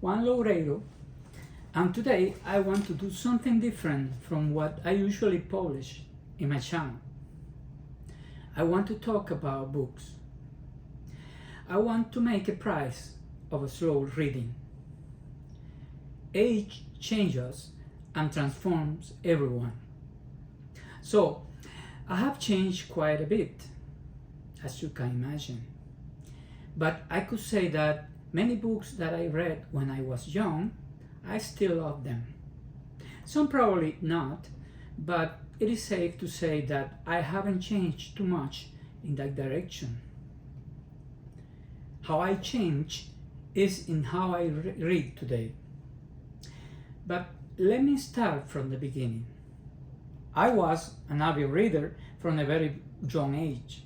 Juan Loureiro, and today I want to do something different from what I usually publish in my channel. I want to talk about books. I want to make a price of slow reading. Age changes and transforms everyone. So, I have changed quite a bit, as you can imagine. But I could say that many books that I read when I was young, I still love them. Some probably not, but it is safe to say that I haven't changed too much in that direction. How I change is in how I read today. But let me start from the beginning. I was an avid reader from a very young age.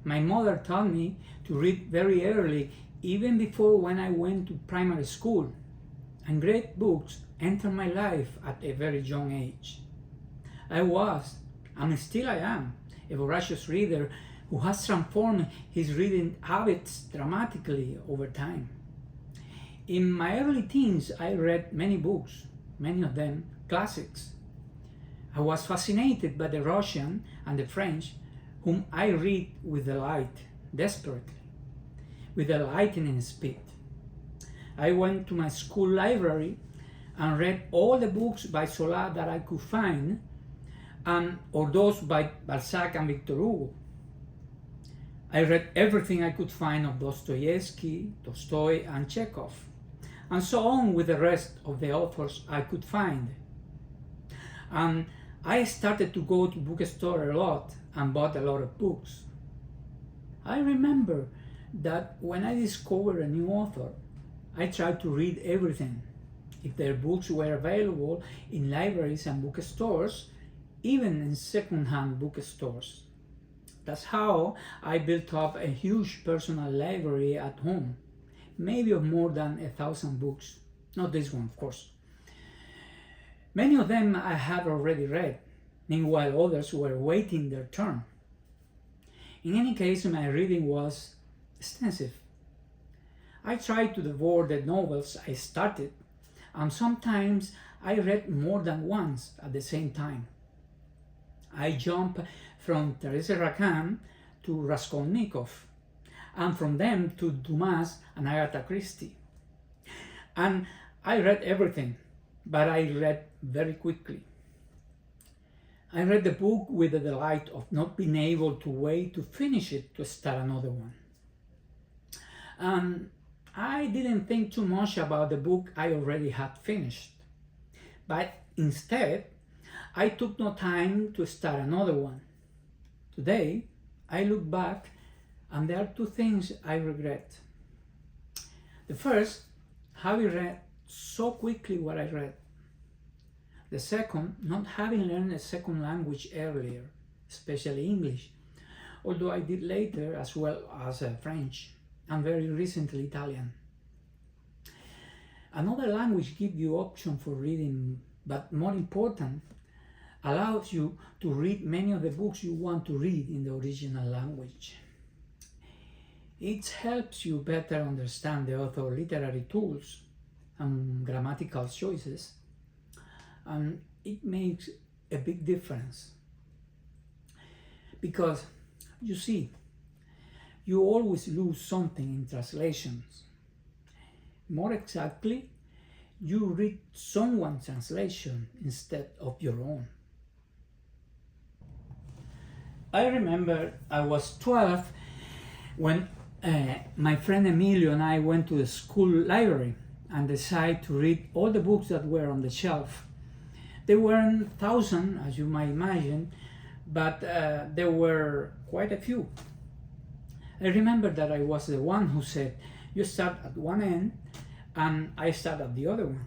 My mother taught me to read very early, even before when I went to primary school, and great books entered my life at a very young age. I was, and still I am, a voracious reader who has transformed his reading habits dramatically over time. In my early teens, I read many books, many of them classics. I was fascinated by the Russian and the French, whom I read with delight, desperately, with a lightning speed. I went to my school library and read all the books by Zola that I could find, or those by Balzac and Victor Hugo. I read everything I could find of Dostoevsky, Tolstoy, and Chekhov, and so on with the rest of the authors I could find. And I started to go to bookstore a lot and bought a lot of books. I remember that when I discovered a new author, I tried to read everything, if their books were available in libraries and bookstores, even in second-hand bookstores. That's how I built up a huge personal library at home, maybe of more than 1,000 books. Not this one, of course. Many of them I had already read, meanwhile others were waiting their turn. In any case, my reading was extensive. I tried to devour the novels I started, and sometimes I read more than once at the same time. I jumped from Teresa Racan to Raskolnikov, and from them to Dumas and Agatha Christie. And I read everything, but I read very quickly. I read the book with the delight of not being able to wait to finish it to start another one. And I didn't think too much about the book I already had finished, but instead I took no time to start another one. Today I look back and there are two things I regret. The first, having read so quickly what I read. The second, not having learned a second language earlier, especially English, although I did later as well as French and very recently Italian. Another language gives you option for reading, but more important, allows you to read many of the books you want to read in the original language. It helps you better understand the author's literary tools and grammatical choices, and it makes a big difference. Because, you see, you always lose something in translations. More exactly, you read someone's translation instead of your own. I remember I was 12 when my friend Emilio and I went to the school library and decided to read all the books that were on the shelf. There weren't 1,000, as you might imagine, but there were quite a few. I remember that I was the one who said, you start at one end and I start at the other one.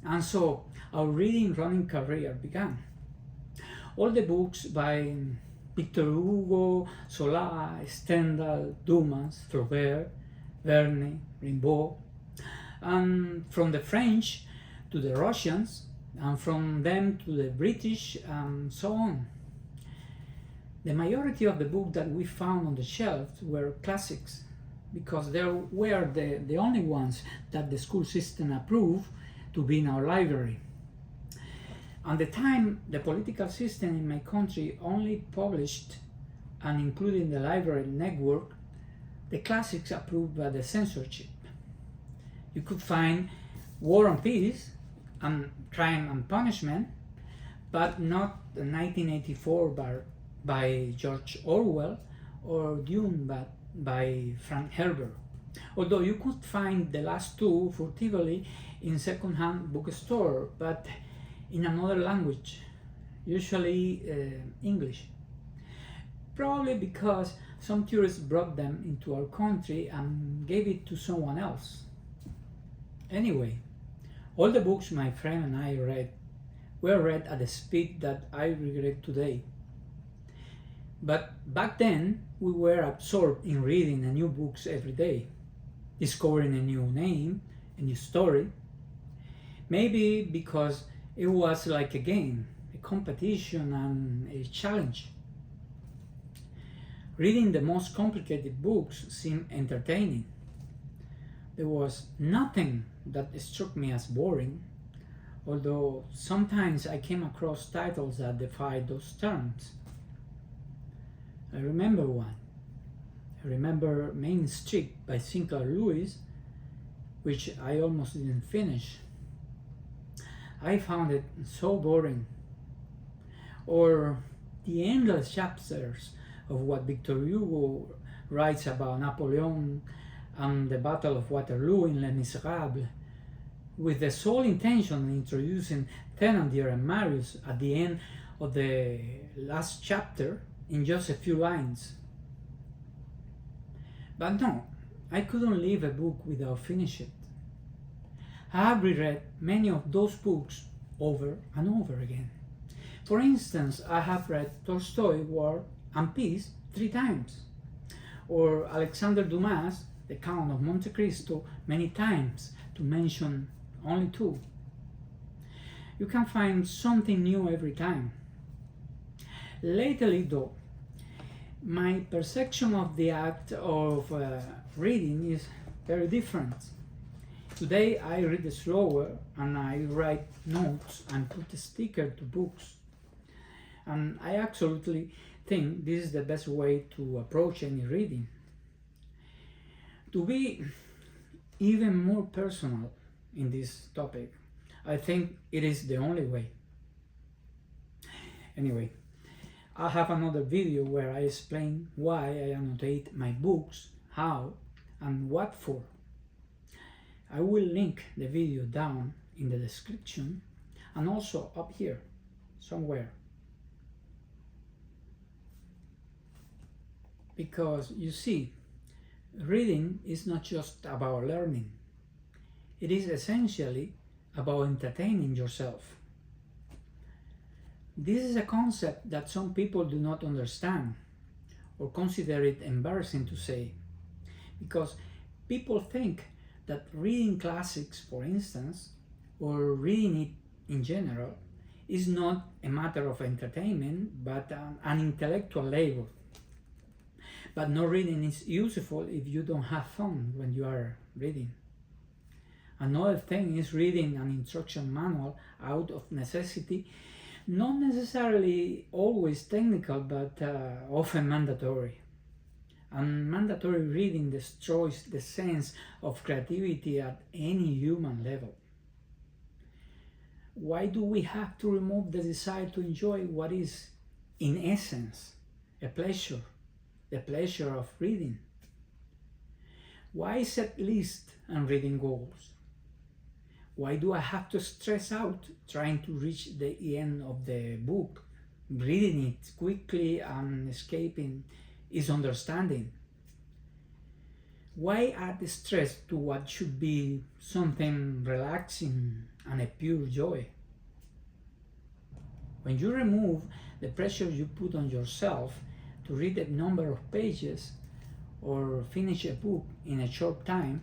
And so our reading running career began. All the books by Victor Hugo, Zola, Stendhal, Dumas, Flaubert, Verne, Rimbaud, and from the French to the Russians, and from them to the British, and so on. The majority of the books that we found on the shelves were classics, because they were the only ones that the school system approved to be in our library. At the time, the political system in my country only published and included in the library network the classics approved by the censorship. You could find War and Peace and Crime and Punishment, but not the 1984 by George Orwell or Dune by Frank Herbert. Although you could find the last two furtively in second-hand bookstore, but in another language, usually English. Probably because some tourists brought them into our country and gave it to someone else. Anyway, all the books my friend and I read were read at a speed that I regret today. But back then, we were absorbed in reading new books every day, discovering a new name, a new story. Maybe because it was like a game, a competition and a challenge. Reading the most complicated books seemed entertaining. There was nothing that struck me as boring, although sometimes I came across titles that defied those terms. I remember one. I remember Main Street by Sinclair Lewis, which I almost didn't finish. I found it so boring. Or the endless chapters of what Victor Hugo writes about Napoleon and the Battle of Waterloo in Les Miserables, with the sole intention of introducing Thénardier and Marius at the end of the last chapter in just a few lines. But no, I couldn't leave a book without finishing it. I have reread many of those books over and over again. For instance, I have read Tolstoy, War and Peace 3 times, or Alexander Dumas, The Count of Monte Cristo, many times, to mention only 2. You can find something new every time. Lately, though, my perception of the act of reading is very different. Today I read slower and I write notes and put a sticker to books. And I absolutely think this is the best way to approach any reading. To be even more personal in this topic, I think it is the only way. Anyway, I have another video where I explain why I annotate my books, how and what for. I will link the video down in the description and also up here somewhere. Because you see, reading is not just about learning. It is essentially about entertaining yourself. This is a concept that some people do not understand or consider it embarrassing to say, because people think that reading classics, for instance, or reading it in general, is not a matter of entertainment but an intellectual labor. But no reading is useful if you don't have fun when you are reading. Another thing is reading an instruction manual out of necessity, not necessarily always technical, but often mandatory. And mandatory reading destroys the sense of creativity at any human level. Why do we have to remove the desire to enjoy what is, in essence, a pleasure? The pleasure of reading. Why set lists and reading goals? Why do I have to stress out trying to reach the end of the book? Reading it quickly and escaping is understanding. Why add stress to what should be something relaxing and a pure joy? When you remove the pressure you put on yourself to read a number of pages or finish a book in a short time,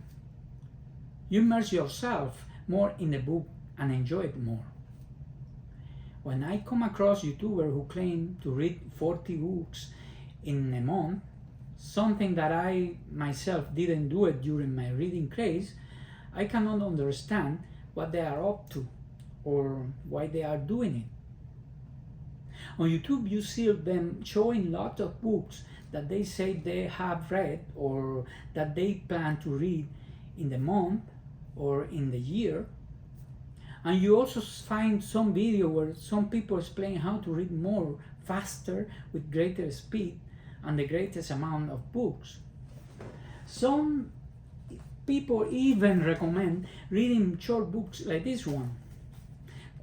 you immerse yourself more in the book and enjoy it more. When I come across YouTubers who claim to read 40 books in a month, something that I myself didn't do it during my reading craze, I cannot understand what they are up to or why they are doing it. On YouTube, you see them showing lots of books that they say they have read or that they plan to read in the month or in the year. And you also find some video where some people explain how to read more, faster, with greater speed, and the greatest amount of books. Some people even recommend reading short books like this one,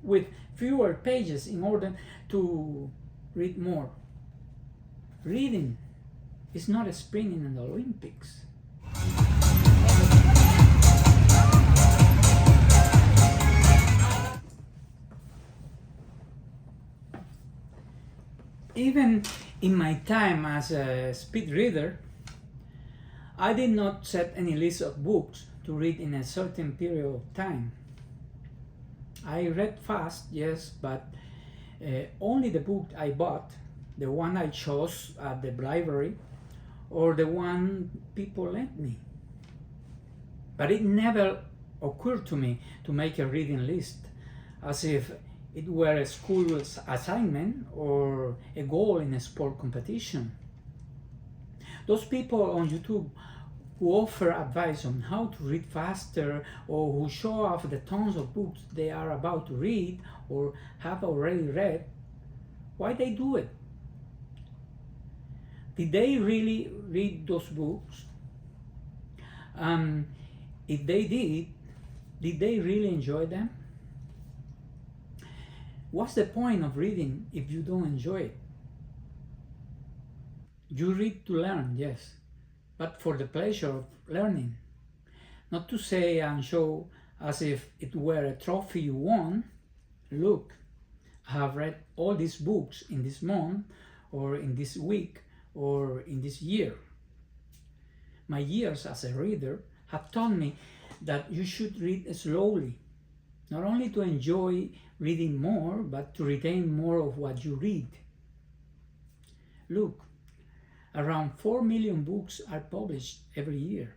with fewer pages in order to read more. Reading is not a sprint in the Olympics. Even in my time as a speed reader, I did not set any list of books to read in a certain period of time. I read fast, yes, but only the book I bought, the one I chose at the library, or the one people lent me. But it never occurred to me to make a reading list, as if it were a school assignment or a goal in a sport competition. Those people on YouTube who offer advice on how to read faster or who show off the tons of books they are about to read or have already read, why they do it? Did they really read those books? If they did they really enjoy them? What's the point of reading if you don't enjoy it? You read to learn, yes, but for the pleasure of learning. Not to say and show as if it were a trophy you won. Look, I have read all these books in this month, or in this week, or in this year. My years as a reader have taught me that you should read slowly, not only to enjoy reading more, but to retain more of what you read. Look, around 4 million books are published every year.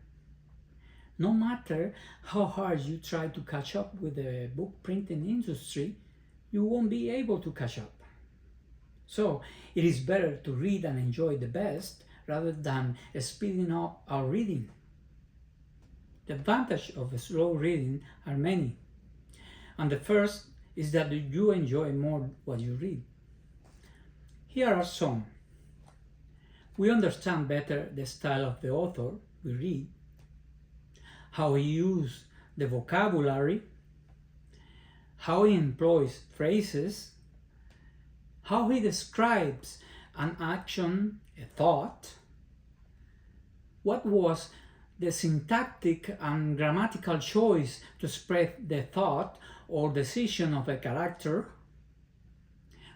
No matter how hard you try to catch up with the book printing industry, you won't be able to catch up. So it is better to read and enjoy the best rather than speeding up our reading. The advantages of slow reading are many, and the first is that you enjoy more what you read. Here are some. We understand better the style of the author we read, how he uses the vocabulary, how he employs phrases, how he describes an action, a thought, what was the syntactic and grammatical choice to express the thought or decision of a character,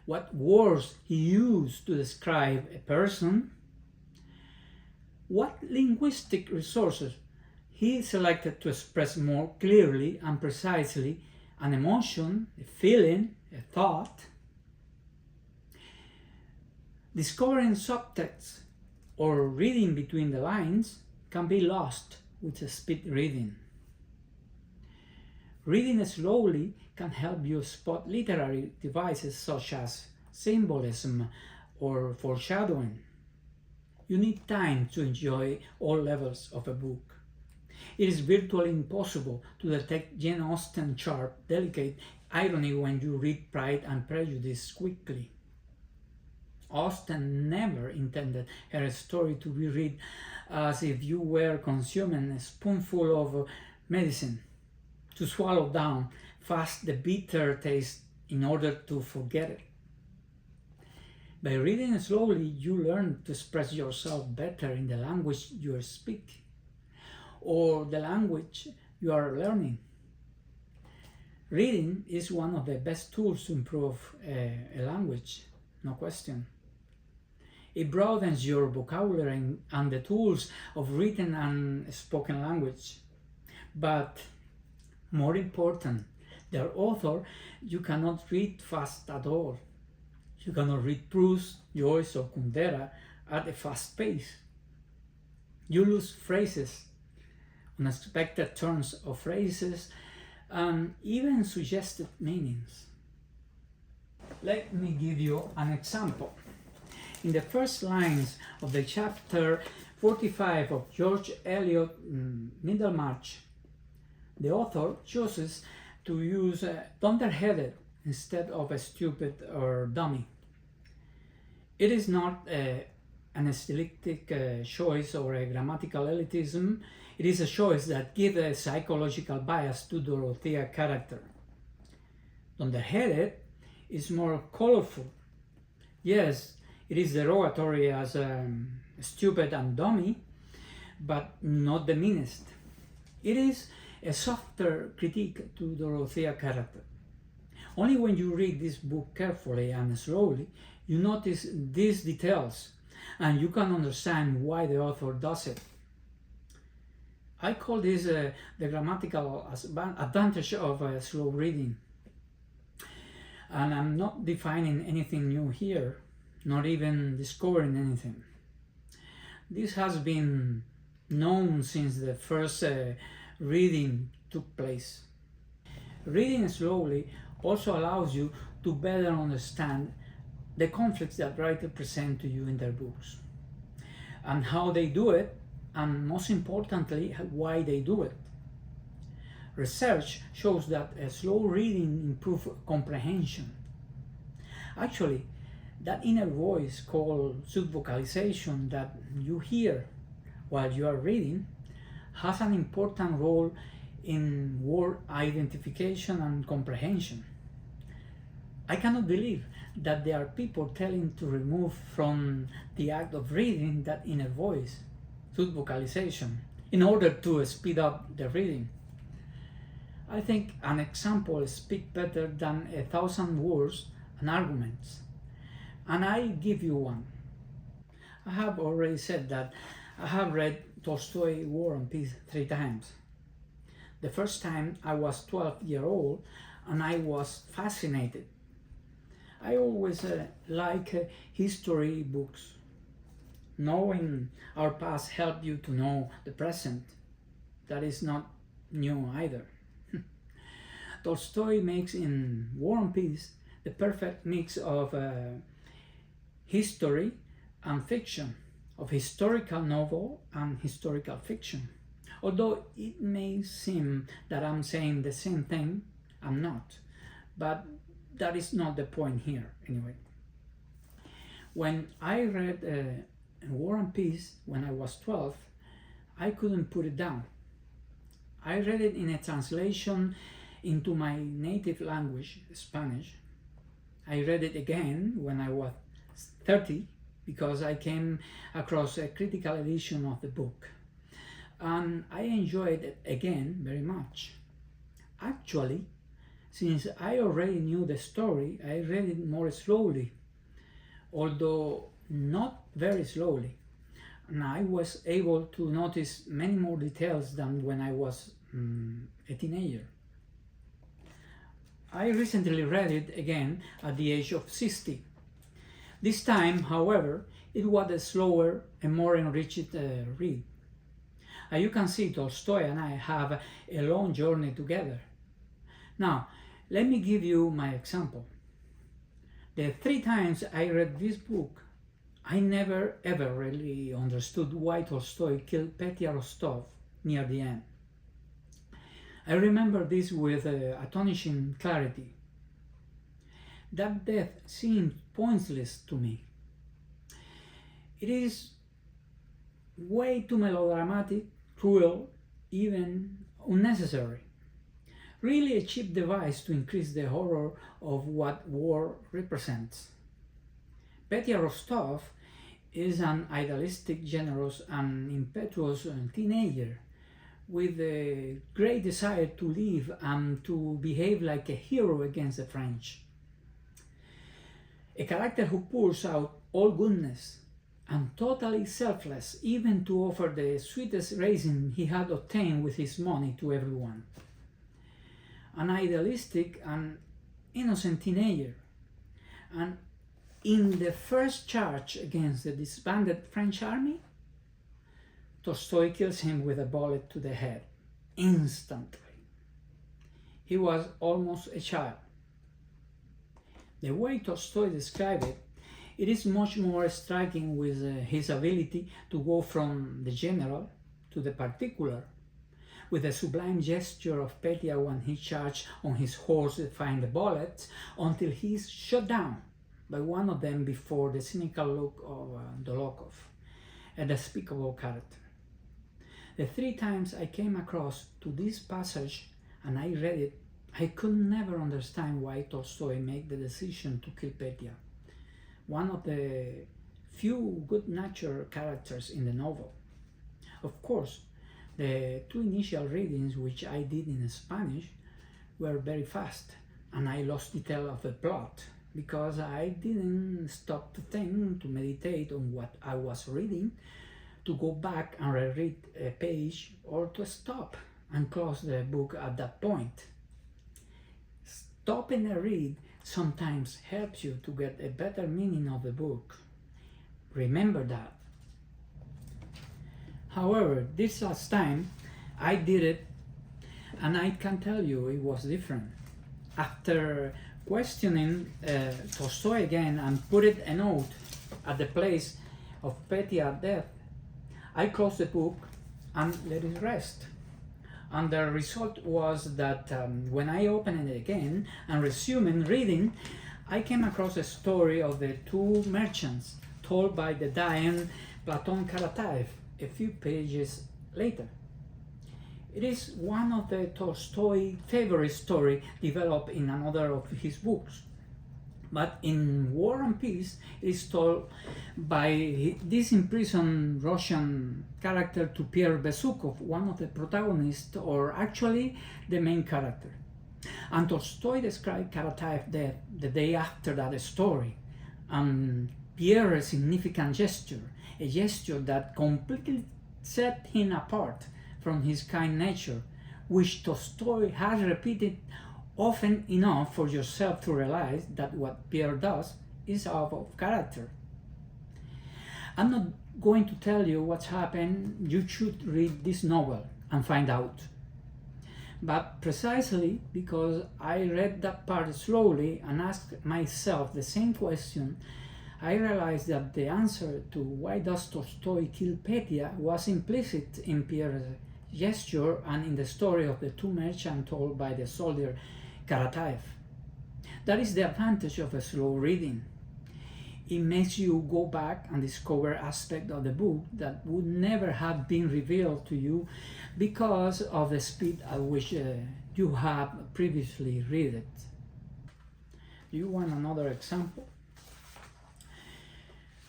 what words he used to describe a person, what linguistic resources he selected to express more clearly and precisely an emotion, a feeling, a thought. Discovering subtext or reading between the lines can be lost with speed reading. Reading slowly can help you spot literary devices such as symbolism or foreshadowing. You need time to enjoy all levels of a book. It is virtually impossible to detect Jane Austen's sharp, delicate irony when you read Pride and Prejudice quickly. Austen never intended her story to be read as if you were consuming a spoonful of medicine, to swallow down fast the bitter taste in order to forget it. By reading slowly, you learn to express yourself better in the language you speak, or the language you are learning. Reading is one of the best tools to improve a language, no question. It broadens your vocabulary and the tools of written and spoken language. But more important, the author, you cannot read fast at all. You cannot read Proust, Joyce, or Kundera at a fast pace. You lose phrases, unexpected turns of phrases, and even suggested meanings. Let me give you an example. In the first lines of the chapter 45 of George Eliot Middlemarch, the author chooses to use dunderheaded instead of a stupid or dummy. It is not an stylistic choice or a grammatical elitism. It is a choice that gives a psychological bias to Dorothea character. Dunderheaded is more colorful. Yes, it is derogatory as stupid and dummy, but not the meanest. It is a softer critique to Dorothea character. Only when you read this book carefully and slowly, you notice these details, and you can understand why the author does it. I call this the grammatical advantage of slow reading. And I'm not defining anything new here, not even discovering anything. This has been known since the first reading took place. Reading slowly also allows you to better understand the conflicts that writers present to you in their books, and how they do it, and most importantly, why they do it. Research shows that slow reading improves comprehension. Actually, that inner voice called subvocalization that you hear while you are reading has an important role in word identification and comprehension. I cannot believe that there are people telling to remove from the act of reading that inner voice, subvocalization, in order to speed up the reading. I think an example speaks better than 1,000 words and arguments, and I give you one. I have already said that I have read Tolstoy's War and Peace 3 times. The first time I was 12 years old and I was fascinated. I always like history books. Knowing our past helps you to know the present. That is not new either. Tolstoy makes in War and Peace the perfect mix of history and fiction, of historical novel and historical fiction. Although it may seem that I'm saying the same thing, I'm not. But that is not the point here, anyway. When I read War and Peace when I was 12, I couldn't put it down. I read it in a translation into my native language, Spanish. I read it again when I was 30 because I came across a critical edition of the book. And I enjoyed it again very much. Actually, since I already knew the story, I read it more slowly, although not very slowly. And I was able to notice many more details than when I was a teenager. I recently read it again at the age of 60. This time, however, it was a slower and more enriched read. As you can see, Tolstoy and I have a long journey together. Now, let me give you my example. The 3 times I read this book, I never ever really understood why Tolstoy killed Petya Rostov near the end. I remember this with astonishing clarity. That death seemed pointless to me. It is way too melodramatic, cruel, even unnecessary. Really a cheap device to increase the horror of what war represents. Petya Rostov is an idealistic, generous, and impetuous teenager with a great desire to live and to behave like a hero against the French. A character who pours out all goodness and totally selfless, even to offer the sweetest raisin he had obtained with his money to everyone. An idealistic and innocent teenager. And in the first charge against the disbanded French army, Tolstoy kills him with a bullet to the head, instantly. He was almost a child. The way Tolstoy described it, it is much more striking with his ability to go from the general to the particular, with the sublime gesture of Petya when he charged on his horse to find the bullets, until he is shot down by one of them before the cynical look of Dolokov, a despicable character. The 3 times I came across to this passage and I read it, I could never understand why Tolstoy made the decision to kill Petya, one of the few good-natured characters in the novel. Of course, the 2 initial readings, which I did in Spanish, were very fast, and I lost detail of the plot because I didn't stop to think, to meditate on what I was reading, to go back and reread a page, or to stop and close the book at that point. Stopping a read sometimes helps you to get a better meaning of the book. Remember that. However, this last time I did it, and I can tell you it was different. After questioning Tolstoy again and put a note at the place of Petya's death, I closed the book and let it rest. And the result was that when I opened it again and resumed reading, I came across a story of the 2 merchants told by the dying Platon Karataev a few pages later. It is one of the Tolstoy favorite stories developed in another of his books. But in War and Peace, it is told by this imprisoned Russian character to Pierre Besukhov, one of the protagonists, or actually the main character. And Tolstoy described Karataev's death the day after that story, and Pierre's significant gesture, a gesture that completely set him apart from his kind nature, which Tolstoy has repeated often enough for yourself to realize that what Pierre does is out of character. I'm not going to tell you what's happened. You should read this novel and find out. But precisely because I read that part slowly and asked myself the same question, I realized that the answer to why does Tolstoy kill Petya was implicit in Pierre's gesture and in the story of the 2 merchants told by the soldier Karataev. That is the advantage of a slow reading. It makes you go back and discover aspects of the book that would never have been revealed to you because of the speed at which you have previously read it. Do you want another example?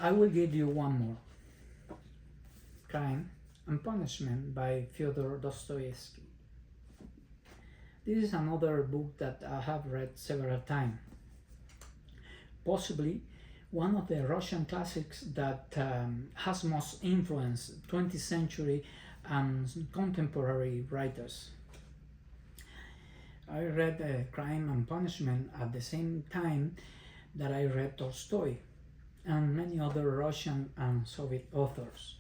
I will give you one more. Crime and Punishment by Fyodor Dostoevsky. This is another book that I have read several times. Possibly one of the Russian classics that has most influenced 20th century and contemporary writers. I read Crime and Punishment at the same time that I read Tolstoy and many other Russian and Soviet authors.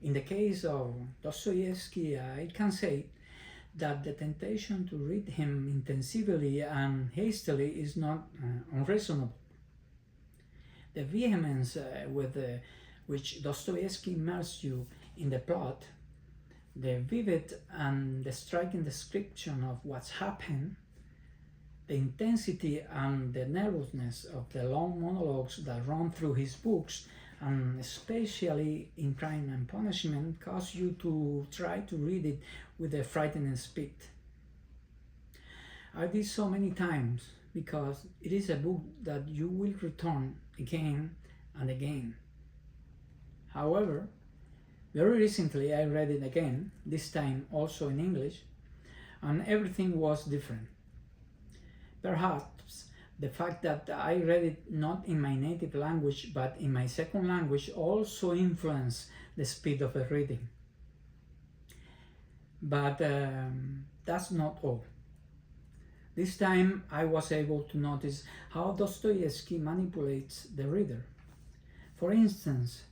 In the case of Dostoevsky, I can say that the temptation to read him intensively and hastily is not unreasonable. The vehemence with which Dostoevsky immerses you in the plot, the vivid and the striking description of what's happened, the intensity and the nervousness of the long monologues that run through his books, and especially in Crime and Punishment, cause you to try to read it with a frightening speed. I did so many times because it is a book that you will return again and again. However, very recently I read it again, this time also in English, and everything was different. Perhaps the fact that I read it not in my native language but in my second language also influenced the speed of the reading. But that's not all. This time I was able to notice how Dostoevsky manipulates the reader. For instance,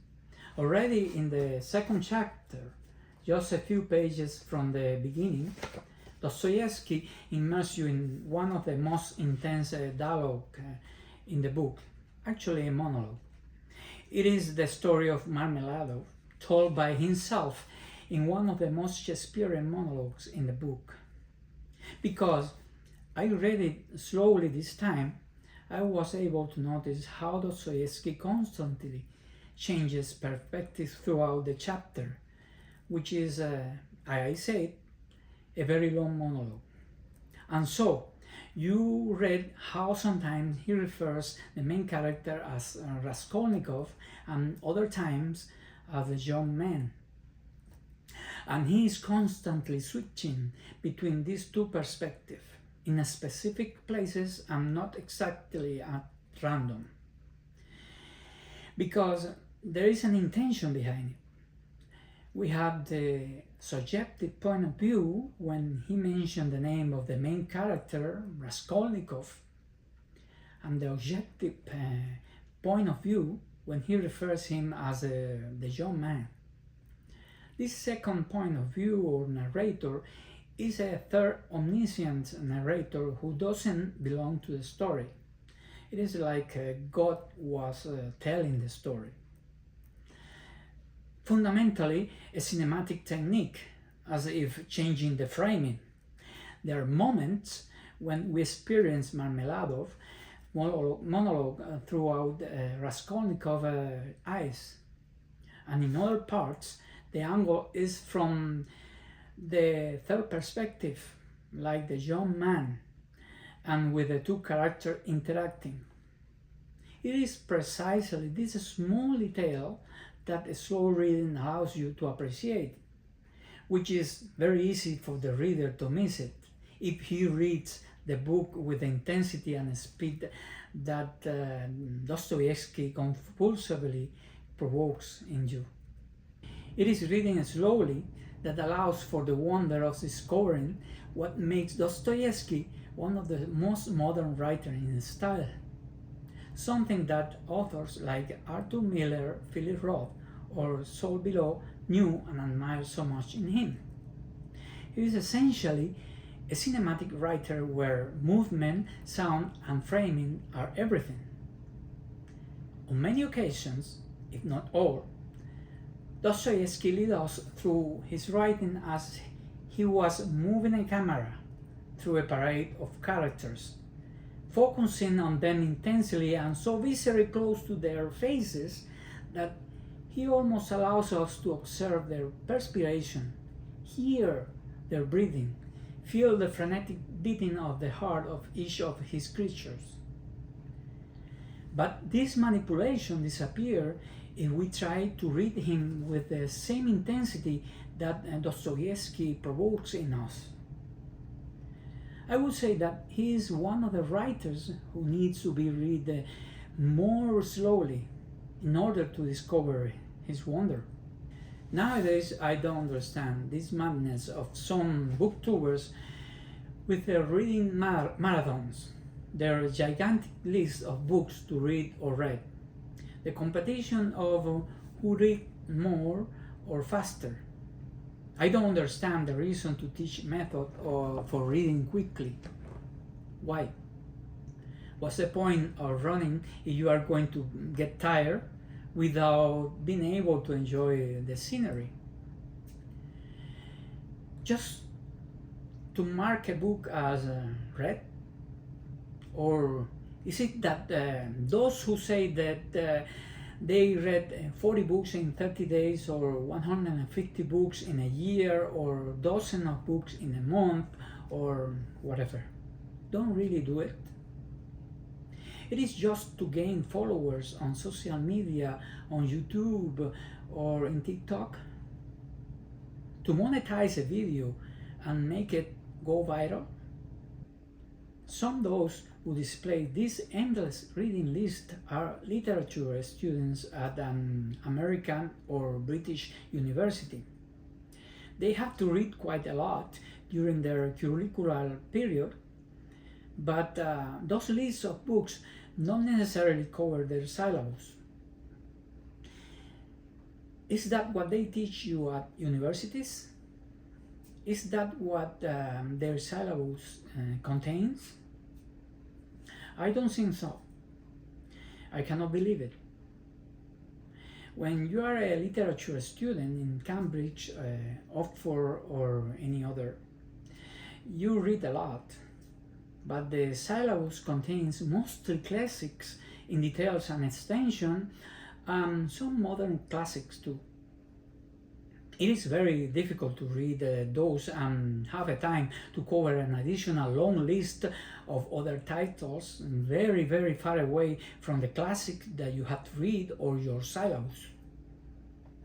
Already in the second chapter, just a few pages from the beginning, Dostoevsky immerses you in one of the most intense dialogue in the book, actually a monologue. It is the story of Marmeladov, told by himself in one of the most Shakespearean monologues in the book. Because I read it slowly this time, I was able to notice how Dostoevsky constantly changes perspective throughout the chapter, which is, I said, a very long monologue. And so, you read how sometimes he refers the main character as Raskolnikov and other times as the young man. And he is constantly switching between these two perspectives in specific places and not exactly at random. Because there is an intention behind it. We have the subjective point of view when he mentioned the name of the main character, Raskolnikov, and the objective point of view when he refers him as the young man. This second point of view or narrator is a third omniscient narrator who doesn't belong to the story. It is like God was telling the story. Fundamentally, a cinematic technique, as if changing the framing. There are moments when we experience Marmeladov monologue throughout Raskolnikov's eyes, and in other parts, the angle is from the third perspective, like the young man, and with the two characters interacting. It is precisely this small detail that a slow reading allows you to appreciate, which is very easy for the reader to miss it if he reads the book with the intensity and speed that Dostoevsky compulsively provokes in you. It is reading slowly that allows for the wonder of discovering what makes Dostoevsky one of the most modern writers in his style. Something that authors like Arthur Miller, Philip Roth, or Saul Bellow knew and admired so much in him. He is essentially a cinematic writer where movement, sound, and framing are everything. On many occasions, if not all, Dostoevsky leads us through his writing as he was moving a camera through a parade of characters, focusing on them intensely and so viscerally close to their faces that he almost allows us to observe their perspiration, hear their breathing, feel the frenetic beating of the heart of each of his creatures. But this manipulation disappears if we try to read him with the same intensity that Dostoevsky provokes in us. I would say that he is one of the writers who needs to be read more slowly in order to discover his wonder. Nowadays, I don't understand this madness of some booktubers with their reading marathons, their gigantic list of books to read or read, the competition of who read more or faster. I don't understand the reason to teach method for reading quickly. Why? What's the point of running if you are going to get tired without being able to enjoy the scenery? Just to mark a book as read? Or is it that those who say that they read 40 books in 30 days or 150 books in a year or dozens of books in a month or whatever don't really do it? It is just to gain followers on social media, on YouTube or in TikTok, to monetize a video and make it go viral. Some those who display this endless reading list are literature students at an American or British university. They have to read quite a lot during their curricular period, but those lists of books not necessarily cover their syllabus. Is that what they teach you at universities? Is that what their syllabus contains? I don't think so. I cannot believe it. When you are a literature student in Cambridge, Oxford, or any other, you read a lot, but the syllabus contains mostly classics in details and extension, and some modern classics too. It is very difficult to read those and have a time to cover an additional long list of other titles very, very far away from the classic that you have to read or your syllabus.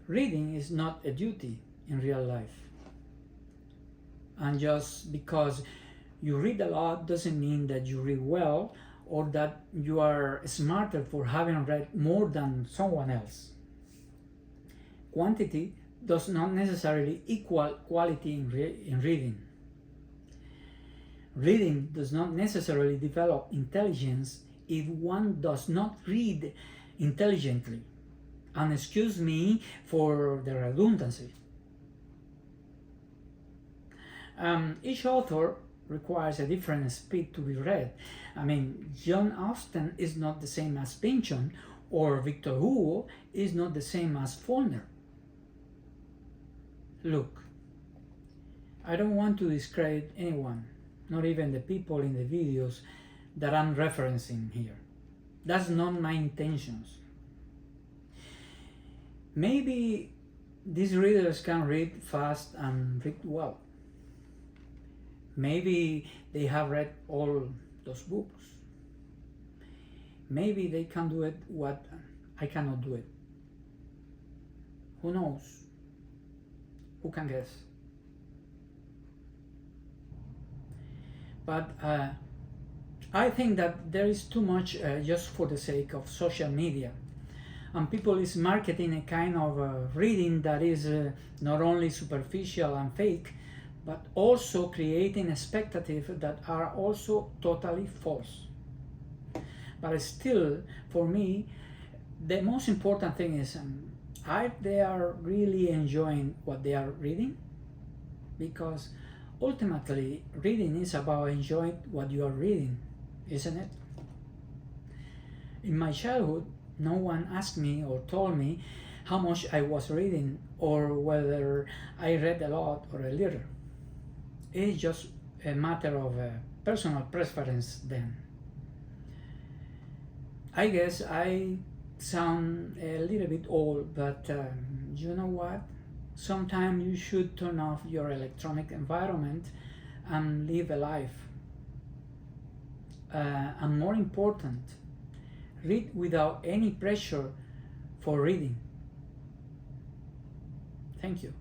Reading is not a duty in real life. And just because you read a lot doesn't mean that you read well or that you are smarter for having read more than someone else. Quantity does not necessarily equal quality in reading. Reading does not necessarily develop intelligence if one does not read intelligently. And excuse me for the redundancy. Each author requires a different speed to be read. I mean, John Austen is not the same as Pynchon, or Victor Hugo is not the same as Faulkner. Look, I don't want to discredit anyone, not even the people in the videos that I'm referencing here. That's not my intentions. Maybe these readers can read fast and read well. Maybe they have read all those books. Maybe they can do it what I cannot do it. Who knows? Who can guess? But I think that there is too much just for the sake of social media. And people is marketing a kind of reading that is not only superficial and fake, but also creating expectations that are also totally false. But still, for me, the most important thing is if they are really enjoying what they are reading, because ultimately reading is about enjoying what you are reading, isn't it? In my childhood, no one asked me or told me how much I was reading or whether I read a lot or a little. It's just a matter of personal preference then. I guess I sound a little bit old, but you know what? Sometimes you should turn off your electronic environment and live a life. And more important, read without any pressure for reading. Thank you.